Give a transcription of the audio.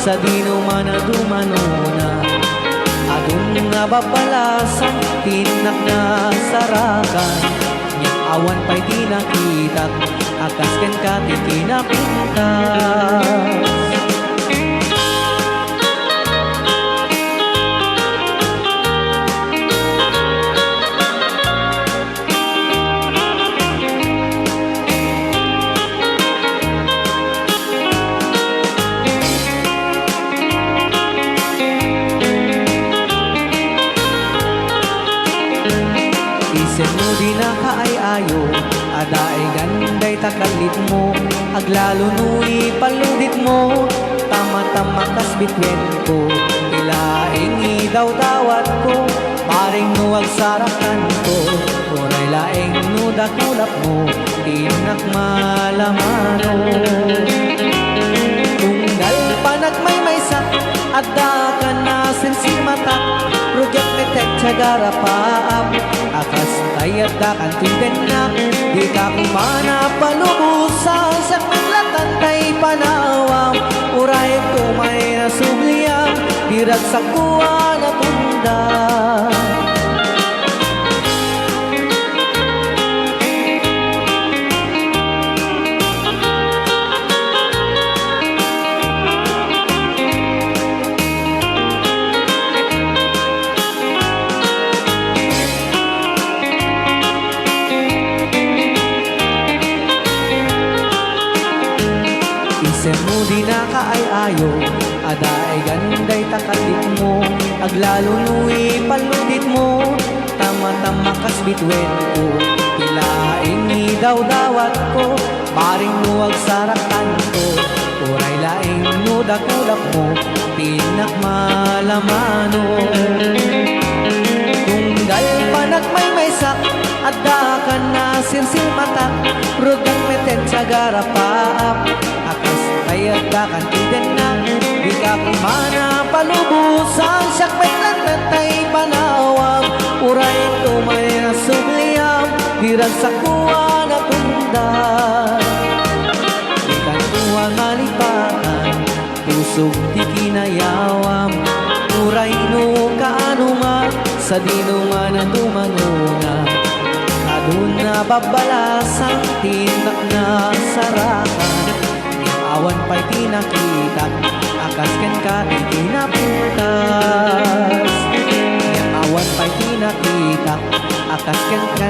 sa dino man na dumanuna. Adun nga babalasang tinak na sarakan, yang awan pa'y di nakitak, akas ken ka ti kinapintas. Isen mo di na kaay-ayo, adaay ganday takalit mo, aglalo nui paludit mo, tama-tama kas bitwen ko, ilaing idaw dawat ko, paring nuwag sarakan ko, uray laing nudakulap mo, tinak malamano. Tunggal panak may sak, adda ka na sensimatak, rujak metek cagara paap, akas tayat da kan tinden na, di ka kumana palubusan, sa maglatan tay panawam, uray ko may nasubliam, dirag sa kuwa na tunda. Isen mo di na kaay-ayo, adaay ganday takalit mo, aglalo nui paludit mo, tama-tama kas bitwen ko, ilaing idaw dawat ko, paring nuwag sarakan ko, uray laing nudakulap mo, tinak malamano. Tunggal panak may sak, adda ka na sirsilmatak, rudang meten cagara paap, akas tayat da kan tiden na, di ka kumana palubusan, siyak metlan na tay panawam, uray ito may nasubliam, dirag sa kuwa na tunda. Di ka tuwa nga lipatan, pusog di kinayawam, uray no kaano nga, sa dino nga na dumanuna. Adun na babalasang tinak na sarakan, yang awan pa'y tinakita, akas ken ka ti kinapintas. Yang awan pa'y tinakita, akas ken ka